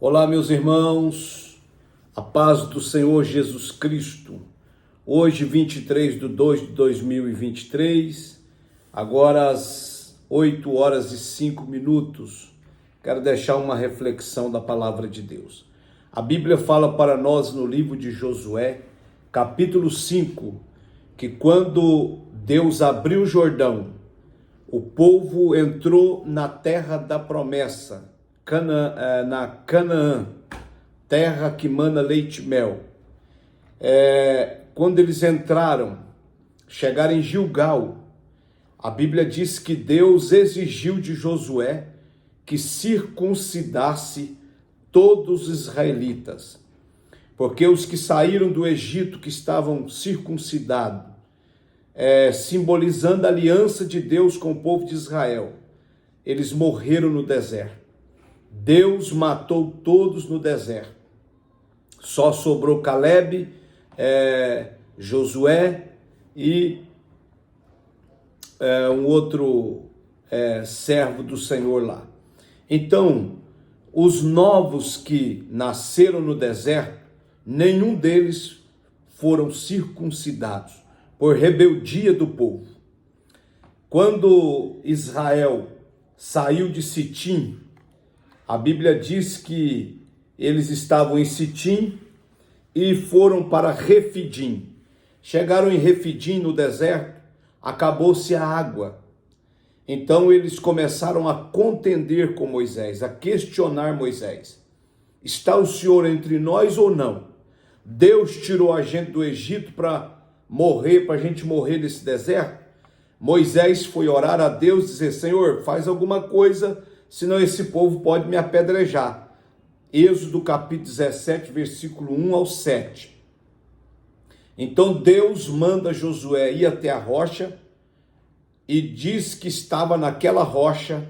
Olá, meus irmãos, a paz do Senhor Jesus Cristo. Hoje, 23/2/2023, agora às 8 horas e 5 minutos, quero deixar uma reflexão da palavra de Deus. A Bíblia fala para nós no livro de Josué, capítulo 5, que quando Deus abriu o Jordão, o povo entrou na terra da promessa, na Canaã, terra que mana leite e mel. Quando eles entraram, chegaram em Gilgal, a Bíblia diz que Deus exigiu de Josué que circuncidasse todos os israelitas, porque os que saíram do Egito, que estavam circuncidados, simbolizando a aliança de Deus com o povo de Israel, eles morreram no deserto. Deus matou todos no deserto. Só sobrou Caleb, Josué e um outro servo do Senhor lá. Então, os novos que nasceram no deserto, nenhum deles foram circuncidados por rebeldia do povo. Quando Israel saiu de Sitim, a Bíblia diz que eles estavam em Sitim e foram para Refidim. Chegaram em Refidim, no deserto, acabou-se a água. Então eles começaram a contender com Moisés, a questionar Moisés. Está o Senhor entre nós ou não? Deus tirou a gente do Egito para morrer, para a gente morrer nesse deserto? Moisés foi orar a Deus e dizer: Senhor, faz alguma coisa, senão esse povo pode me apedrejar. Êxodo capítulo 17, versículo 1 ao 7. Então Deus manda Josué ir até a rocha e diz que estava naquela rocha,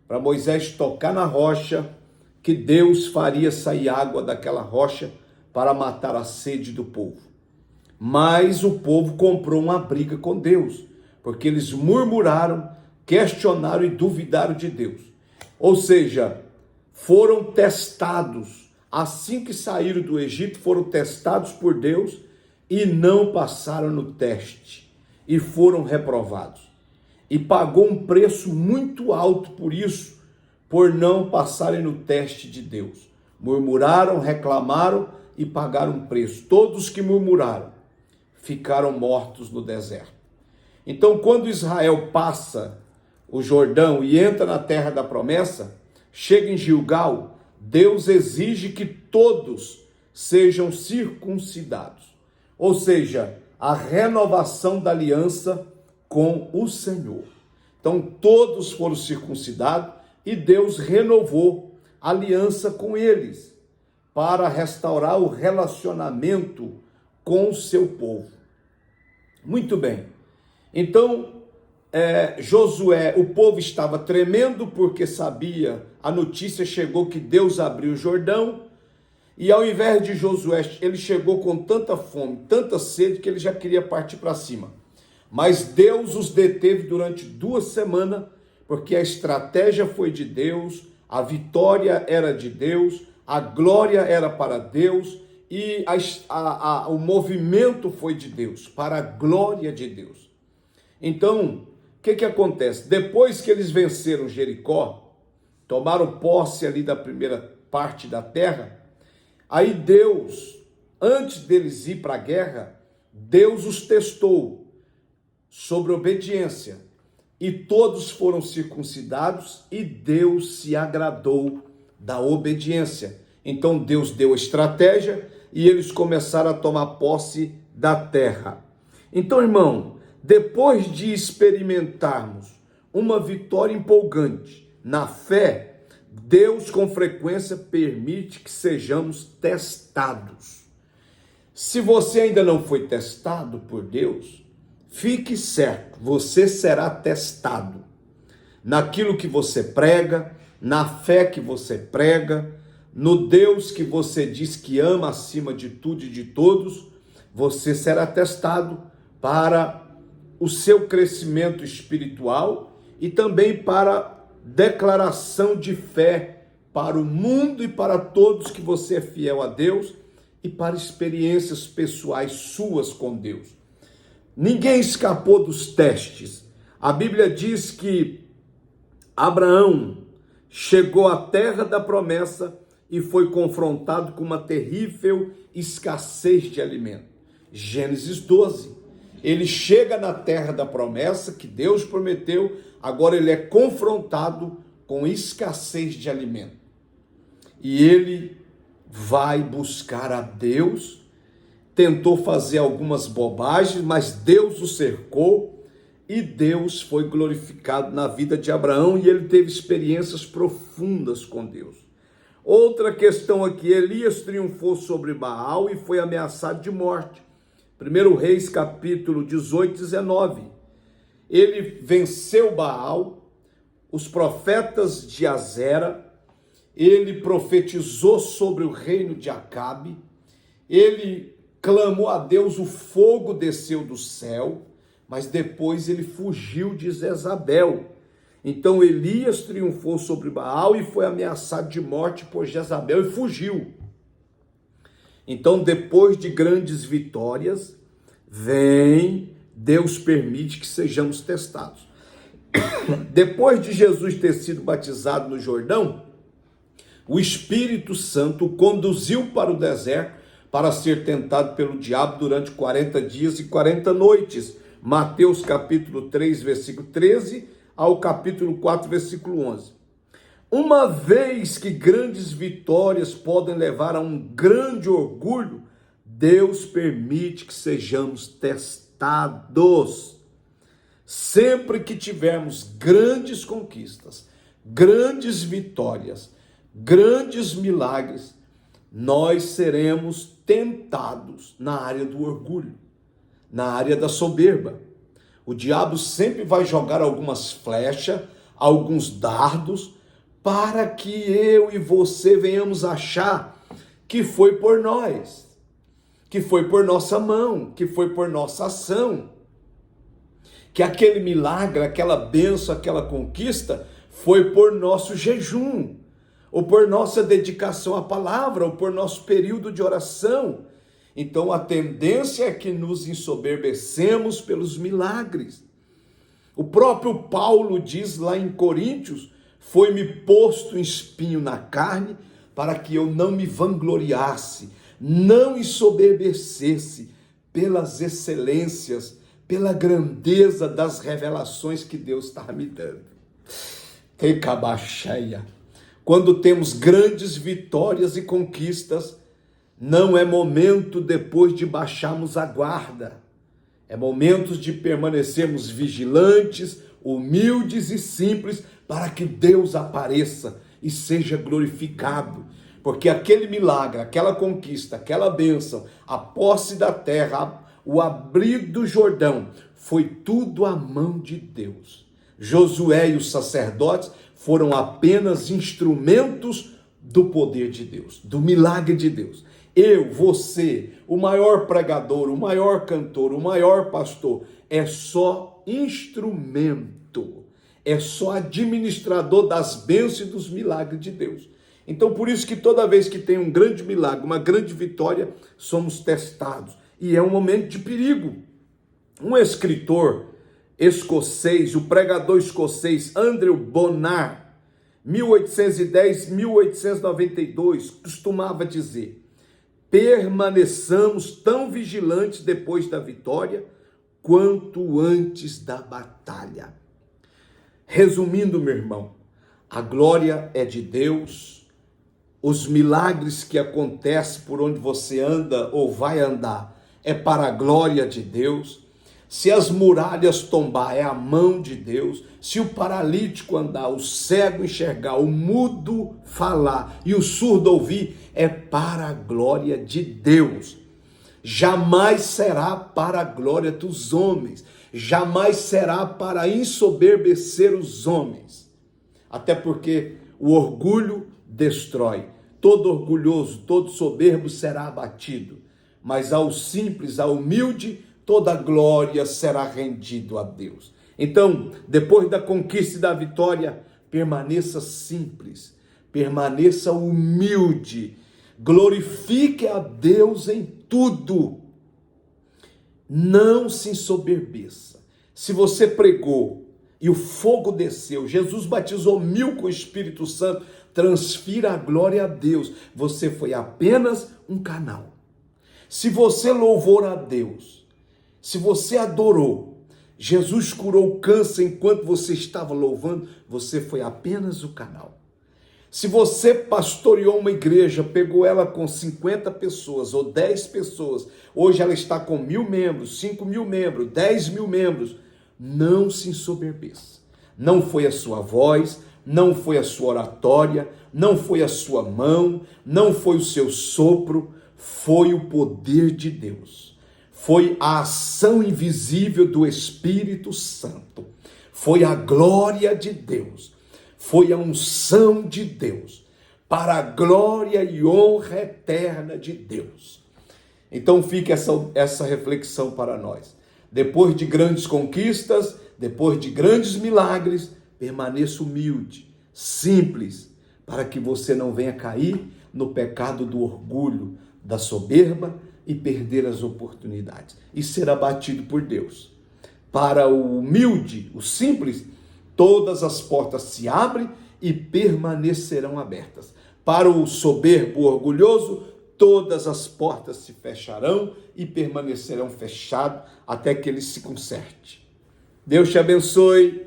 para Moisés tocar na rocha, que Deus faria sair água daquela rocha para matar a sede do povo. Mas o povo comprou uma briga com Deus, porque eles murmuraram, questionaram e duvidaram de Deus. Ou seja, foram testados, assim que saíram do Egito, foram testados por Deus e não passaram no teste e foram reprovados. E pagou um preço muito alto por isso, por não passarem no teste de Deus. Murmuraram, reclamaram e pagaram um preço. Todos que murmuraram ficaram mortos no deserto. Então, quando Israel passa o Jordão e entra na terra da promessa, chega em Gilgal, Deus exige que todos sejam circuncidados. Ou seja, a renovação da aliança com o Senhor. Então, todos foram circuncidados e Deus renovou a aliança com eles para restaurar o relacionamento com o seu povo. Muito bem. Então, Josué, o povo estava tremendo porque sabia, a notícia chegou que Deus abriu o Jordão, e ao invés de Josué, ele chegou com tanta fome, tanta sede, que ele já queria partir para cima. Mas Deus os deteve durante 2 semanas, porque a estratégia foi de Deus, a vitória era de Deus, a glória era para Deus, e o movimento foi de Deus, para a glória de Deus. Então, o que acontece? Depois que eles venceram Jericó, tomaram posse ali da primeira parte da terra, aí Deus, antes deles ir para a guerra, Deus os testou sobre obediência, e todos foram circuncidados, e Deus se agradou da obediência. Então Deus deu a estratégia, e eles começaram a tomar posse da terra. Então, irmão, depois de experimentarmos uma vitória empolgante na fé, Deus com frequência permite que sejamos testados. Se você ainda não foi testado por Deus, fique certo, você será testado naquilo que você prega, na fé que você prega, no Deus que você diz que ama acima de tudo e de todos. Você será testado para o seu crescimento espiritual e também para declaração de fé para o mundo e para todos que você é fiel a Deus e para experiências pessoais suas com Deus. Ninguém escapou dos testes. A Bíblia diz que Abraão chegou à terra da promessa e foi confrontado com uma terrível escassez de alimento. Gênesis 12. Ele chega na terra da promessa que Deus prometeu, agora ele é confrontado com escassez de alimento. E ele vai buscar a Deus, tentou fazer algumas bobagens, mas Deus o cercou e Deus foi glorificado na vida de Abraão e ele teve experiências profundas com Deus. Outra questão aqui, Elias triunfou sobre Baal e foi ameaçado de morte. 1 Reis capítulo 18, 19. Ele venceu Baal, os profetas de Azera, ele profetizou sobre o reino de Acabe, ele clamou a Deus, o fogo desceu do céu, mas depois ele fugiu de Jezabel. Então Elias triunfou sobre Baal e foi ameaçado de morte por Jezabel e fugiu. Então, depois de grandes vitórias, Deus permite que sejamos testados. Depois de Jesus ter sido batizado no Jordão, o Espírito Santo o conduziu para o deserto para ser tentado pelo diabo durante 40 dias e 40 noites. Mateus capítulo 3, versículo 13 ao capítulo 4, versículo 11. Uma vez que grandes vitórias podem levar a um grande orgulho, Deus permite que sejamos testados. Sempre que tivermos grandes conquistas, grandes vitórias, grandes milagres, nós seremos tentados na área do orgulho, na área da soberba. O diabo sempre vai jogar algumas flechas, alguns dardos, para que eu e você venhamos achar que foi por nós, que foi por nossa mão, que foi por nossa ação, que aquele milagre, aquela bênção, aquela conquista foi por nosso jejum, ou por nossa dedicação à palavra, ou por nosso período de oração. Então a tendência é que nos ensoberbecemos pelos milagres. O próprio Paulo diz lá em Coríntios: foi-me posto um espinho na carne para que eu não me vangloriasse, não ensoberbecesse pelas excelências, pela grandeza das revelações que Deus está me dando. Tem cabacheia. Quando temos grandes vitórias e conquistas, não é momento depois de baixarmos a guarda. É momento de permanecermos vigilantes, humildes e simples, para que Deus apareça e seja glorificado. Porque aquele milagre, aquela conquista, aquela bênção, a posse da terra, o abrir do Jordão, foi tudo a mão de Deus. Josué e os sacerdotes foram apenas instrumentos do poder de Deus, do milagre de Deus. Eu, você, o maior pregador, o maior cantor, o maior pastor, é só instrumento, é só administrador das bênçãos e dos milagres de Deus. Então, por isso que toda vez que tem um grande milagre, uma grande vitória, somos testados. E é um momento de perigo. Um escritor escocês, o pregador escocês Andrew Bonar, 1810-1892, costumava dizer: permaneçamos tão vigilantes depois da vitória quanto antes da batalha. Resumindo, meu irmão, a glória é de Deus, os milagres que acontecem por onde você anda ou vai andar é para a glória de Deus. Se as muralhas tombar, é a mão de Deus. Se o paralítico andar, o cego enxergar, o mudo falar e o surdo ouvir, é para a glória de Deus. Jamais será para a glória dos homens. Jamais será para ensoberbecer os homens. Até porque o orgulho destrói. Todo orgulhoso, todo soberbo será abatido. Mas ao simples, ao humilde, toda glória será rendido a Deus. Então, depois da conquista e da vitória, permaneça simples, permaneça humilde, glorifique a Deus em tudo. Não se ensoberbeça. Se você pregou e o fogo desceu, Jesus batizou 1000 com o Espírito Santo, transfira a glória a Deus. Você foi apenas um canal. Se você louvou a Deus, se você adorou, Jesus curou o câncer enquanto você estava louvando, você foi apenas o canal. Se você pastoreou uma igreja, pegou ela com 50 pessoas ou 10 pessoas, hoje ela está com 1000 membros, 5000 membros, 10.000 membros, não se ensoberbeça. Não foi a sua voz, não foi a sua oratória, não foi a sua mão, não foi o seu sopro, foi o poder de Deus. Foi a ação invisível do Espírito Santo. Foi a glória de Deus. Foi a unção de Deus. Para a glória e honra eterna de Deus. Então fica essa reflexão para nós. Depois de grandes conquistas, depois de grandes milagres, permaneça humilde, simples, para que você não venha cair no pecado do orgulho, da soberba e perder as oportunidades e ser abatido por Deus. Para o humilde, o simples, todas as portas se abrem e permanecerão abertas. Para o soberbo, orgulhoso, todas as portas se fecharão e permanecerão fechadas até que ele se conserte. Deus te abençoe.